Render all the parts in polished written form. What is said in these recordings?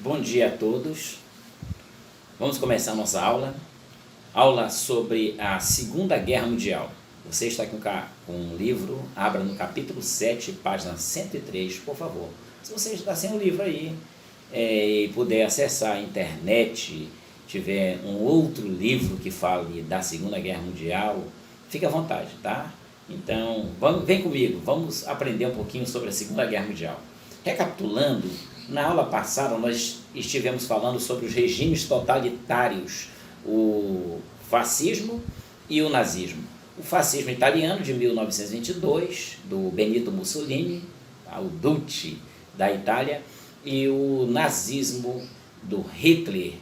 Bom dia a todos. Vamos começar a nossa aula sobre a Segunda Guerra Mundial. Você está com um livro, abra no capítulo 7, página 103, por favor. Se você está sem o livro aí e puder acessar a internet, tiver um outro livro que fale da Segunda Guerra Mundial, fique à vontade, tá? Então, vem comigo, vamos aprender um pouquinho sobre a Segunda Guerra Mundial. Recapitulando, na aula passada nós estivemos falando sobre os regimes totalitários, o fascismo e o nazismo. O fascismo italiano de 1922, do Benito Mussolini, o Duce da Itália, e o nazismo do Hitler,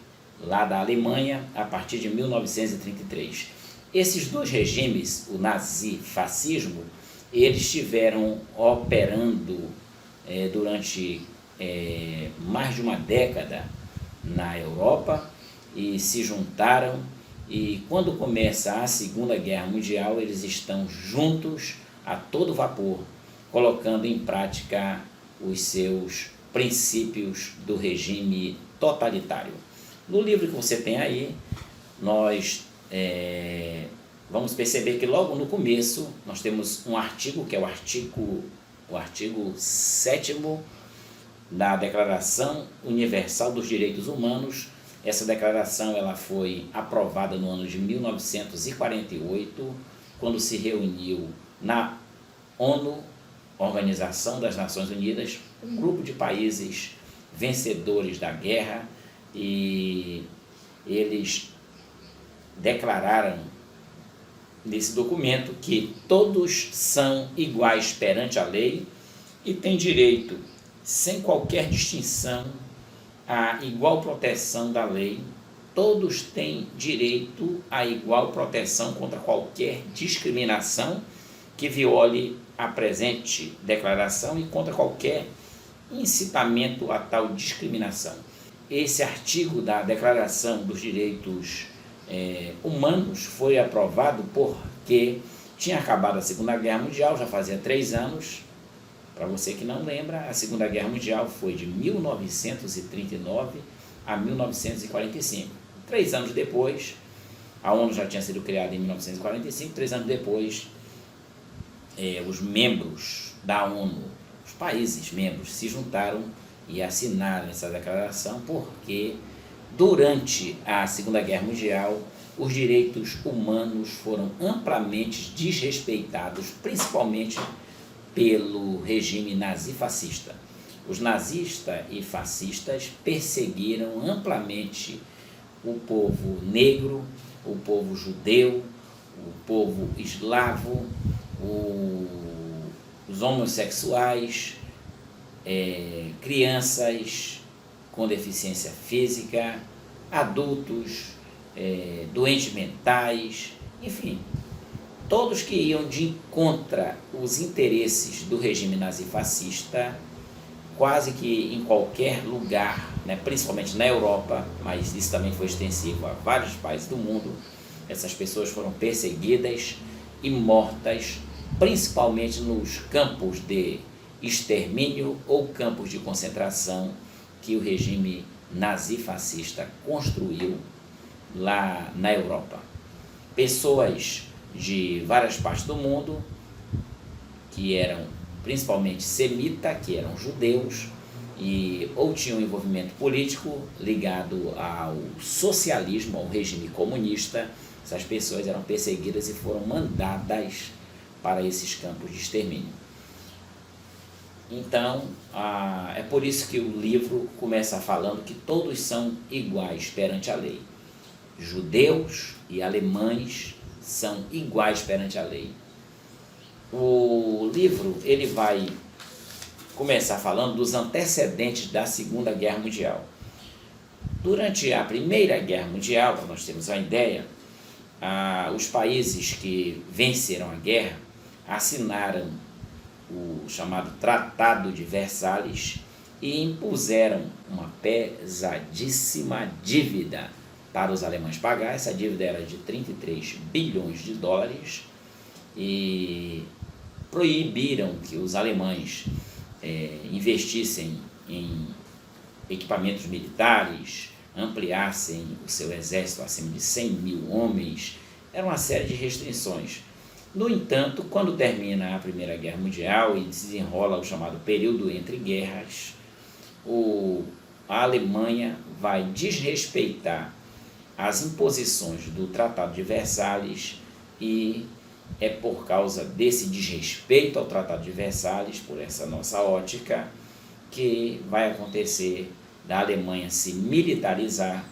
lá da Alemanha, a partir de 1933. Esses dois regimes, o nazifascismo, eles estiveram operando durante mais de uma década na Europa e se juntaram, e quando começa a Segunda Guerra Mundial eles estão juntos a todo vapor, colocando em prática os seus princípios do regime totalitário. No livro que você tem aí, nós vamos perceber que logo no começo nós temos um artigo, que é o artigo 7º da Declaração Universal dos Direitos Humanos. Essa declaração ela foi aprovada no ano de 1948, quando se reuniu na ONU, Organização das Nações Unidas, um grupo de países vencedores da guerra, e eles declararam nesse documento que todos são iguais perante a lei e têm direito, sem qualquer distinção, à igual proteção da lei. Todos têm direito à igual proteção contra qualquer discriminação que viole a presente declaração e contra qualquer incitamento a tal discriminação. Esse artigo da Declaração dos Direitos Humanos foi aprovado porque tinha acabado a Segunda Guerra Mundial, já fazia 3 anos. Para você que não lembra, a Segunda Guerra Mundial foi de 1939 a 1945. 3 anos depois, a ONU já tinha sido criada em 1945, 3 anos depois, os membros da ONU, os países membros, se juntaram e assinaram essa declaração, porque durante a Segunda Guerra Mundial os direitos humanos foram amplamente desrespeitados, principalmente pelo regime nazifascista. Os nazistas e fascistas perseguiram amplamente o povo negro, o povo judeu, o povo eslavo, os homossexuais, crianças com deficiência física, adultos, doentes mentais, enfim, todos que iam de contra os interesses do regime nazifascista, quase que em qualquer lugar, principalmente na Europa, mas isso também foi extensivo a vários países do mundo. Essas pessoas foram perseguidas e mortas, principalmente nos campos de extermínio ou campos de concentração que o regime nazifascista construiu lá na Europa. Pessoas de várias partes do mundo, que eram principalmente semitas, que eram judeus, e ou tinham envolvimento político ligado ao socialismo, ao regime comunista. Essas pessoas eram perseguidas e foram mandadas para esses campos de extermínio. Então, é por isso que o livro começa falando que todos são iguais perante a lei. Judeus e alemães são iguais perante a lei. O livro ele vai começar falando dos antecedentes da Segunda Guerra Mundial. Durante a Primeira Guerra Mundial, para nós termos uma ideia, os países que venceram a guerra assinaram o chamado Tratado de Versalhes e impuseram uma pesadíssima dívida para os alemães pagar. Essa dívida era de 33 bilhões de dólares e proibiram que os alemães investissem em equipamentos militares, ampliassem o seu exército acima de 100 mil homens. Era uma série de restrições. No entanto, quando termina a Primeira Guerra Mundial e desenrola o chamado período entre guerras, a Alemanha vai desrespeitar as imposições do Tratado de Versalhes, e é por causa desse desrespeito ao Tratado de Versalhes, por essa nossa ótica, que vai acontecer da Alemanha se militarizar,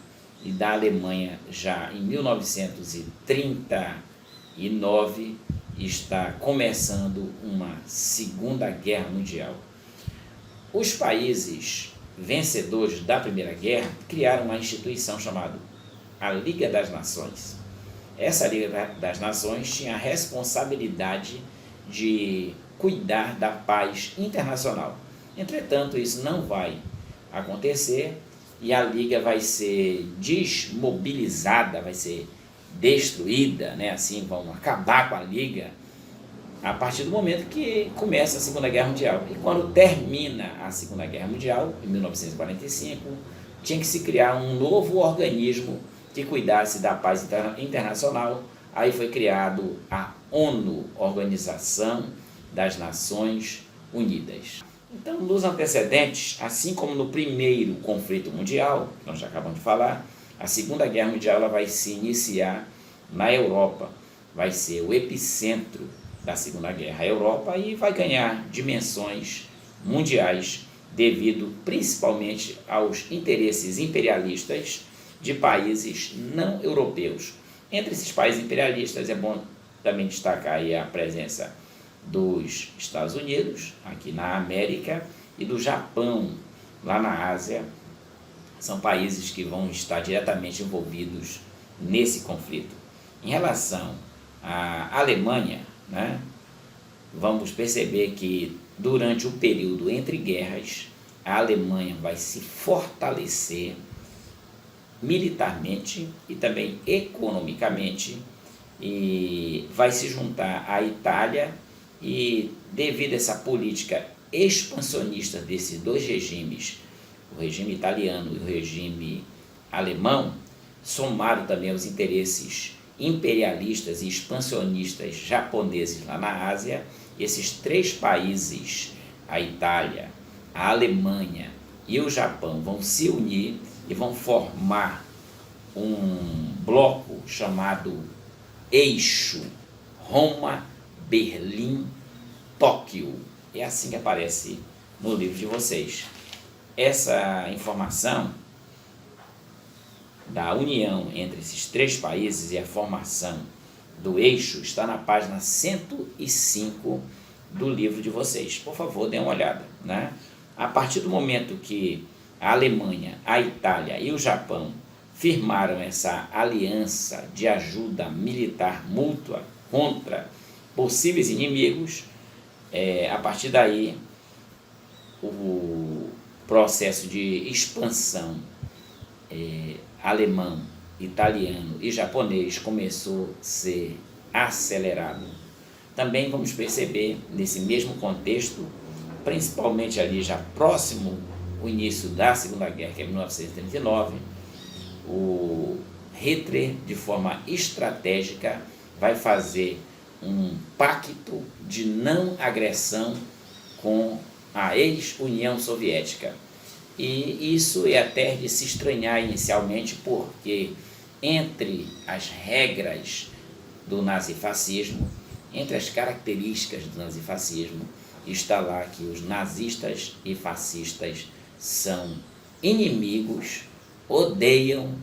e da Alemanha já em 1939 está começando uma Segunda Guerra Mundial. Os países vencedores da Primeira Guerra criaram uma instituição chamada a Liga das Nações. Essa Liga das Nações tinha a responsabilidade de cuidar da paz internacional. Entretanto, isso não vai acontecer e a Liga vai ser desmobilizada, vai ser destruída, né? Assim, vão acabar com a Liga a partir do momento que começa a Segunda Guerra Mundial. E quando termina a Segunda Guerra Mundial, em 1945, tinha que se criar um novo organismo que cuidasse da paz internacional. Aí foi criado a ONU, Organização das Nações Unidas. Então, nos antecedentes, assim como no primeiro conflito mundial, que nós já acabamos de falar, a Segunda Guerra Mundial ela vai se iniciar na Europa, vai ser o epicentro da Segunda Guerra, a Europa, e vai ganhar dimensões mundiais devido principalmente aos interesses imperialistas de países não europeus. Entre esses países imperialistas é bom também destacar aí a presença dos Estados Unidos, aqui na América, e do Japão, lá na Ásia. São países que vão estar diretamente envolvidos nesse conflito. Em relação à Alemanha, né, vamos perceber que durante o período entre guerras, a Alemanha vai se fortalecer militarmente e também economicamente, e vai se juntar à Itália, e devido a essa política expansionista desses dois regimes, o regime italiano e o regime alemão, somado também aos interesses imperialistas e expansionistas japoneses lá na Ásia, esses três países, a Itália, a Alemanha e o Japão, vão se unir e vão formar um bloco chamado Eixo Roma, Berlim, Tóquio. É assim que aparece no livro de vocês. Essa informação da união entre esses três países e a formação do eixo está na página 105 do livro de vocês. Por favor, dêem uma olhada, né? A partir do momento que a Alemanha, a Itália e o Japão firmaram essa aliança de ajuda militar mútua contra possíveis inimigos, a partir daí o processo de expansão alemão, italiano e japonês começou a ser acelerado. Também vamos perceber nesse mesmo contexto, principalmente ali já próximo o início da Segunda Guerra, que é 1939, o Hitler, de forma estratégica, vai fazer um pacto de não agressão com a ex-União Soviética. E isso é até de se estranhar inicialmente, porque entre as regras do nazifascismo, entre as características do nazifascismo, está lá que os nazistas e fascistas são inimigos, odeiam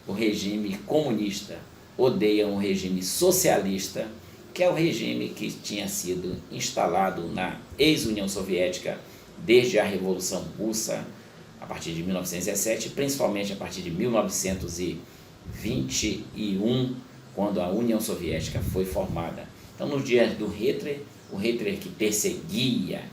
o regime comunista, odeiam o regime socialista, que é o regime que tinha sido instalado na ex-União Soviética desde a Revolução Russa, a partir de 1917, principalmente a partir de 1921, quando a União Soviética foi formada. Então, nos dias do Hitler, o Hitler que perseguia,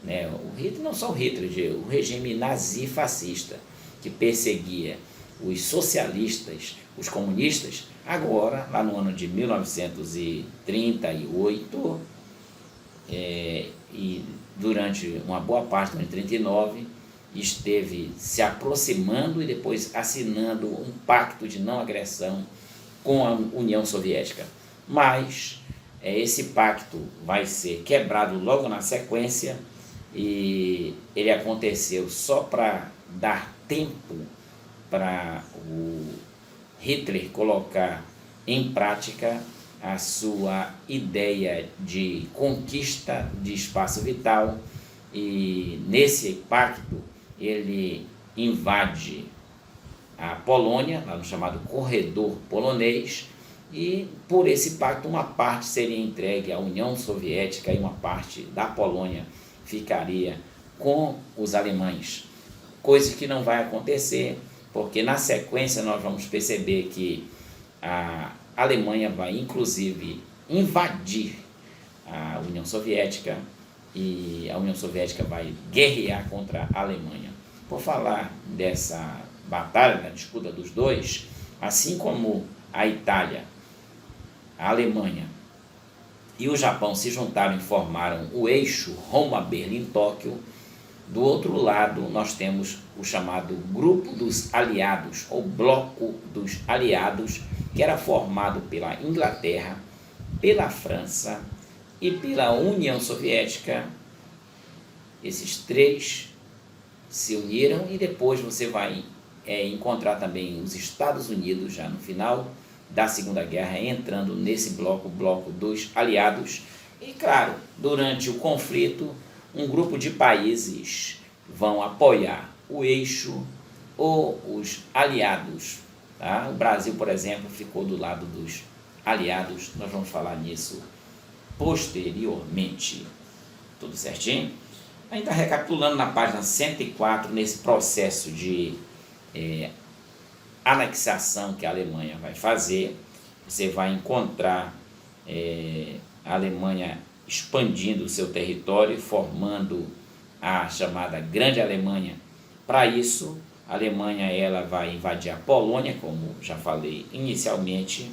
né, o Hitler, não só o Hitler, o regime nazi-fascista, que perseguia os socialistas, os comunistas, agora, lá no ano de 1938, e durante uma boa parte do ano de 1939, esteve se aproximando e depois assinando um pacto de não agressão com a União Soviética. Mas esse pacto vai ser quebrado logo na sequência, e ele aconteceu só para dar tempo para o Hitler colocar em prática a sua ideia de conquista de espaço vital, e nesse pacto ele invade a Polônia, lá no chamado Corredor Polonês, e por esse pacto uma parte seria entregue à União Soviética e uma parte da Polônia ficaria com os alemães, coisa que não vai acontecer, porque na sequência nós vamos perceber que a Alemanha vai inclusive invadir a União Soviética, e a União Soviética vai guerrear contra a Alemanha. Por falar dessa batalha, da disputa dos dois, assim como a Itália, a Alemanha e o Japão se juntaram e formaram o eixo Roma-Berlim-Tóquio, do outro lado nós temos o chamado Grupo dos Aliados, ou Bloco dos Aliados, que era formado pela Inglaterra, pela França e pela União Soviética. Esses três se uniram, e depois você vai encontrar também os Estados Unidos, já no final da Segunda Guerra, entrando nesse bloco, o Bloco dos Aliados. E claro, durante o conflito, um grupo de países vão apoiar o eixo ou os aliados. Tá? O Brasil, por exemplo, ficou do lado dos aliados. Nós vamos falar nisso posteriormente. Tudo certinho? Ainda recapitulando na página 104, nesse processo de anexação que a Alemanha vai fazer, você vai encontrar a Alemanha expandindo o seu território, formando a chamada Grande Alemanha. Para isso, a Alemanha ela vai invadir a Polônia, como já falei inicialmente,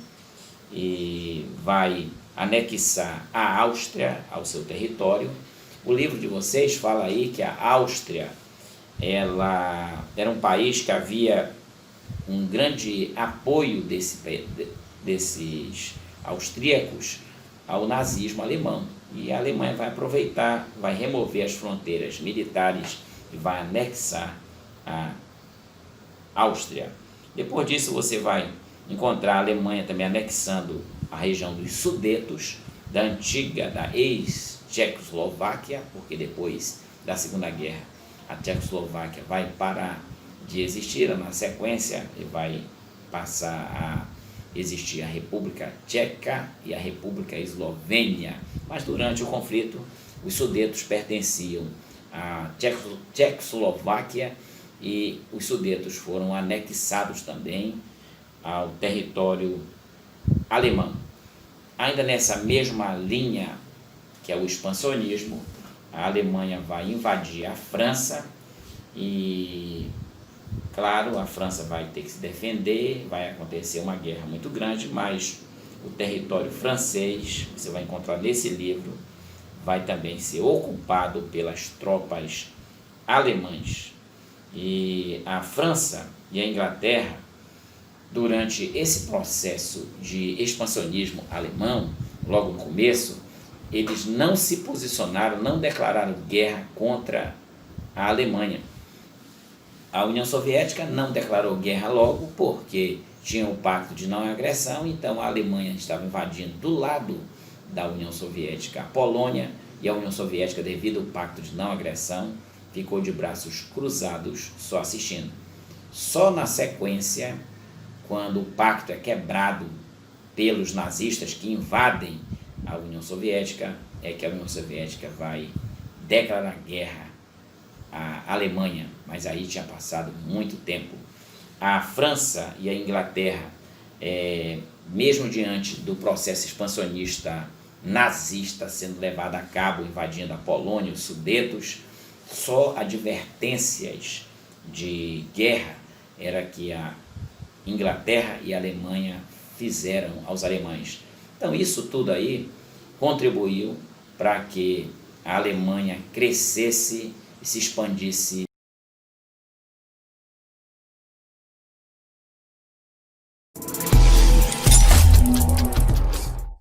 e vai anexar a Áustria ao seu território. O livro de vocês fala aí que a Áustria ela era um país que havia um grande apoio desses austríacos ao nazismo alemão. E a Alemanha vai aproveitar, vai remover as fronteiras militares e vai anexar a Áustria. Depois disso você vai encontrar a Alemanha também anexando a região dos Sudetos, da ex-Tchecoslováquia, porque depois da Segunda Guerra a Tchecoslováquia vai parar de existir, na sequência e vai passar a existir a República Tcheca e a República Eslovênia. Mas durante o conflito, os Sudetos pertenciam à Tchecoslováquia, e os Sudetos foram anexados também ao território alemão. Ainda nessa mesma linha, que é o expansionismo, a Alemanha vai invadir a França e, claro, a França vai ter que se defender, vai acontecer uma guerra muito grande, mas o território francês, você vai encontrar nesse livro, vai também ser ocupado pelas tropas alemãs. E a França e a Inglaterra, durante esse processo de expansionismo alemão, logo no começo, eles não se posicionaram, não declararam guerra contra a Alemanha. A União Soviética não declarou guerra logo, porque tinha o pacto de não agressão, então a Alemanha estava invadindo do lado da União Soviética a Polônia, e a União Soviética, devido ao pacto de não agressão, ficou de braços cruzados, só assistindo. Só na sequência, quando o pacto é quebrado pelos nazistas que invadem a União Soviética, é que a União Soviética vai declarar guerra à Alemanha, mas aí tinha passado muito tempo. A França e a Inglaterra, mesmo diante do processo expansionista nazista sendo levado a cabo, invadindo a Polônia, os Sudetos, só advertências de guerra era que a Inglaterra e a Alemanha fizeram aos alemães. Então isso tudo aí contribuiu para que a Alemanha crescesse e se expandisse